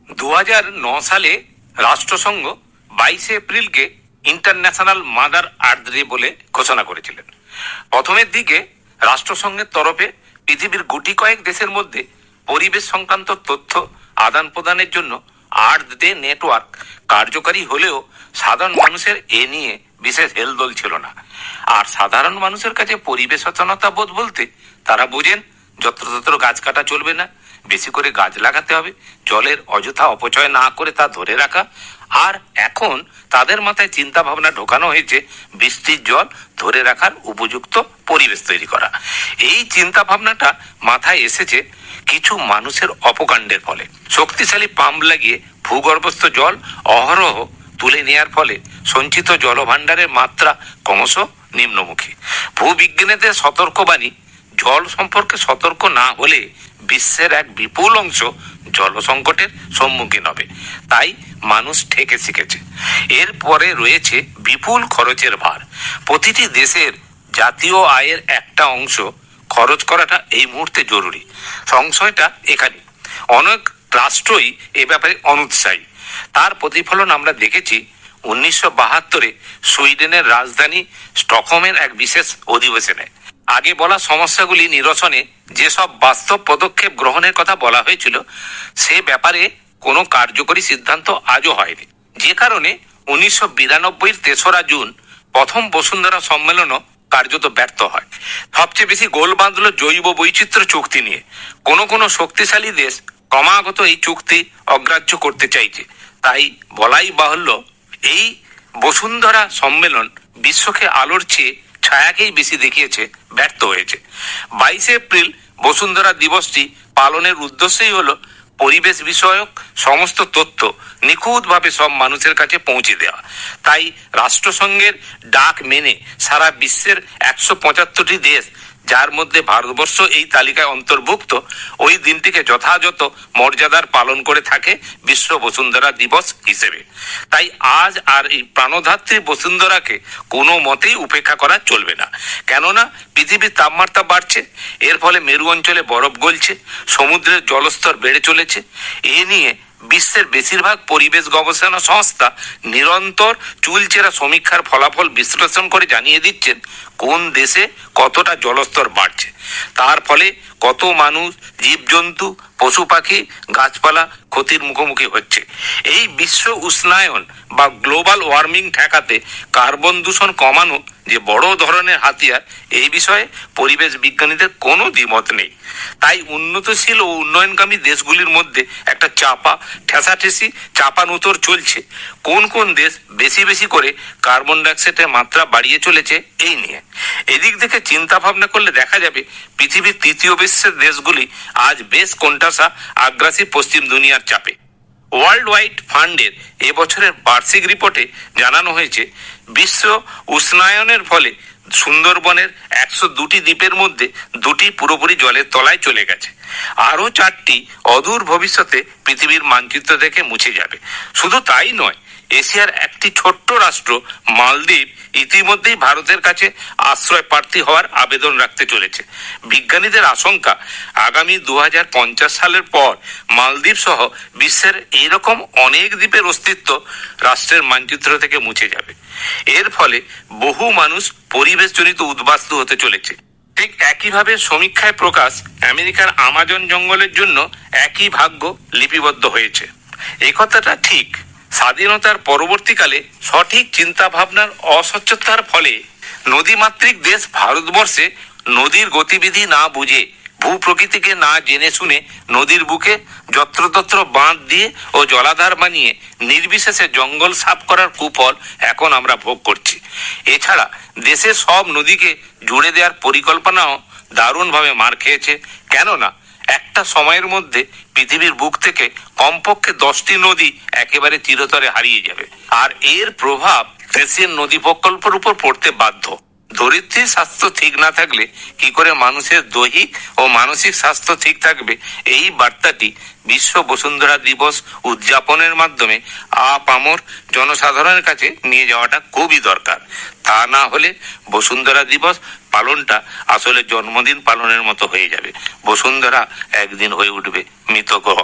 2009 সালে রাষ্ট্রসংঘ 22 এপ্রিলকে international mother earth day বলে ঘোষণা করেছিলেন। প্রথমের দিকে রাষ্ট্রসংঘের তরফে পৃথিবীর গুটি কয়েক দেশের মধ্যে পরিবেশ সংক্রান্ত তথ্য আদান প্রদানের জন্য আর্থ ডে নেটওয়ার্ক কার্যকারী হলেও সাধারণ মানুষের এ নিয়ে বিশেষ হেলদোল ছিল না। আর সাধারণ মানুষের কাছে পরিবেশ সচেতনতা বোধ বলতে তারা বোঝেন যত্রতত্র গাছ কাটা চলবে না, বেশি করে গাছ লাগাতে হবে, জলের অযথা অপচয় না করে তা ধরে রাখা। আর এখন তাদের মাথায় চিন্তা ভাবনা ঢোকানো হয়েছে বৃষ্টির জল ধরে রাখার উপযুক্ত পরিবেশ তৈরি করা। এই চিন্তা ভাবনাটা মাথায় এসেছে কিছু মানুষের অপকাণ্ডের ফলে। শক্তিশালী পাম্প লাগিয়ে ভূগর্ভস্থ জল অহরহ তুলে নেয়ার ফলে সঞ্চিত জলভাণ্ডারের মাত্রা ক্রমশ নিম্নমুখী। ভূবিজ্ঞানীদের সতর্কবাণী, জল সম্পর্কে সতর্ক না হলে বিশ্বের এক বিপুল অংশ জল সংকটের সম্মুখীন হবে। তাই মানুষ ঠেকে শিখেছে। এরপরে রয়েছে বিপুল খরচের ভার। প্রতিটি দেশের জাতীয় আয়ের একটা অংশ খরচ করাটা এই মুহূর্তে জরুরি। সংশয়টা এখানে অনেক রাষ্ট্রই এ ব্যাপারে অনুৎসাহী। তার প্রতিফলন আমরা দেখেছি 1972-এ সুইডেনের রাজধানী স্টকহোমের এক বিশেষ অধিবেশনে। আগে বলা সমস্যাগুলি নিরসনে যেসব বাস্তব পদক্ষেপ গ্রহণের কথা বলা হয়েছিল সে ব্যাপারে কোনো কার্যকরী সিদ্ধান্ত আজও হয়নি, যে কারণে 1992-এর 3রা জুন প্রথম বসুন্ধরা সম্মেলনও কার্যত ব্যর্থ হয়। সবচেয়ে বেশি গোল বাঁধল জৈব বৈচিত্র্য চুক্তি নিয়ে। কোনো শক্তিশালী দেশ ক্রমাগত এই চুক্তি অগ্রাহ্য করতে চাইছে। তাই বলাই বাহুল্য, এই বসুন্ধরা সম্মেলন বিশ্বকে আলোর চেয়ে ছায়াকেই বেশি দেখিয়েছে, ব্যর্থ হয়েছে। 22 এপ্রিল বসুন্ধরা দিবসটি পালনের উদ্দেশ্যই হলো পরিবেশ বিষয়ক সমস্ত তথ্য নিখুঁতভাবে সব মানুষের কাছে পৌঁছে দেওয়া। তাই রাষ্ট্রসংঘের ডাক মেনে সারা বিশ্বের 175টি দেশ, যার মধ্যে ভারতবর্ষ এই তালিকায় অন্তর্ভুক্ত, ওই দিনটিকে যথাযথ মর্যাদার পালন করে থাকে বিশ্ব বসুন্ধরা দিবস হিসেবে। তাই আজ আর এই প্রাণধাত্রী বসুন্ধরাকে কোনো মতেই উপেক্ষা করা চলবে না। কেননা পৃথিবীর তাপমাত্রা বাড়ছে, এর ফলে মেরু অঞ্চলে বরফ গলছে, সমুদ্রের জলস্তর বেড়ে চলেছে। এ নিয়ে বিশ্বের বেশিরভাগ পরিবেশ গবেষণা সংস্থা নিরন্তর চুলচেরা সমীক্ষার ফলাফল বিশ্লেষণ করে জানিয়ে দিচ্ছেন কোন দেশে কতটা জলস্তর বাড়ছে, তার ফলে কত মানুষ, জীবজন্তু, পশু পাখি, গাছপালা ক্ষতির মুখোমুখি হচ্ছে। এই বিশ্ব উষ্ণায়ন বা গ্লোবাল ওয়ার্মিং ঠেকাতে কার্বন দূষণ কমানো যে বড় ধরনের হাতিয়ার, এই বিষয়ে পরিবেশ বিজ্ঞানীদের কোনো দ্বিমত নেই। তাই উন্নতশীল ও উন্নয়নগামী দেশগুলির মধ্যে একটা ঠেসাঠেসি চাপানুতর চলছে কোন দেশ বেশি করে কার্বন ডাইঅক্সাইডের মাত্রা বাড়িয়ে চলেছে এই নিয়ে। এদিক থেকে চিন্তা ভাবনা করলে দেখা যাবে পৃথিবীর তৃতীয় বিশ্বের দেশগুলি আজ বেশ কোণঠাসা আগ্রাসী পশ্চিম দুনিয়ার চাপে। ওয়ার্ল্ড ওয়াইড ফান্ডের এবছরের বার্ষিক রিপোর্টে জানানো হয়েছে বিশ্ব উষ্ণায়নের ফলে সুন্দরবনের 102টি দ্বীপের মধ্যে 2টি পুরোপুরি জলের তলায় চলে গেছে। আরও 4টি অদূর ভবিষ্যতে পৃথিবীর মানচিত্র থেকে মুছে যাবে। শুধু তাই নয়, এশিয়ার একটি ছোট্ট রাষ্ট্র মালদ্বীপ ইতিমধ্যেই ভারতের কাছে আশ্রয় প্রার্থী হওয়ার আবেদন রাখতে চলেছে। বিজ্ঞানীদের আশঙ্কা আগামী 2050 সালের পর মালদ্বীপ সহ বিশ্বের এইরকম অনেক দ্বীপের অস্তিত্ব রাষ্ট্রের মানচিত্র থেকে মুছে যাবে। এর ফলে বহু মানুষ পরিবেশজনিত উদ্বাস্তু হতে চলেছে। ঠিক একইভাবে সমীক্ষায় প্রকাশ আমেরিকার আমাজন জঙ্গলের জন্য একই ভাগ্য লিপিবদ্ধ হয়েছে। এই কথাটা ঠিক। স্বাধীনতার পরবর্তীকালে সঠিক চিন্তা ভাবনার অস্বচ্ছতার ফলে নদীমাতৃক দেশ ভারতবর্ষে নদীর গতিবিধি না বুঝে, ভূপ্রকৃতিকে না জেনে শুনে নদীর বুকে যত্রতত্র বাঁধ দিয়ে ও জলাধার বানিয়ে নির্বিশেষে জঙ্গল সাফ করার কুফল এখন আমরা ভোগ করছি। এছাড়া দেশের সব নদীকে জুড়ে দেওয়ার পরিকল্পনাও দারুণভাবে মার খেয়েছে। কেননা একটা সময়ের মধ্যে পৃথিবীর বুক থেকে কমপক্ষে 10টি নদী একেবারে চিরতরে হারিয়ে যাবে। আর এর প্রভাব দেশের নদী প্রকল্পের উপর পড়তে বাধ্য। ধরিত্রীর স্বাস্থ্য ঠিক না থাকলে কি করে মানুষের দৈহিক ও মানসিক স্বাস্থ্য ঠিক থাকবে, এই বার্তাটি বিশ্ব বসুন্ধরা দিবস উদযাপনের মাধ্যমে আপামর জনসাধারণের কাছে নিয়ে যাওয়াটা খুবই দরকার। তা না হলে বসুন্ধরা দিবস পালনটা আসলে জন্মদিন পালনের মতো হয়ে যাবে। বসুন্ধরা একদিন হয়ে উঠবে মৃত গ্রহ।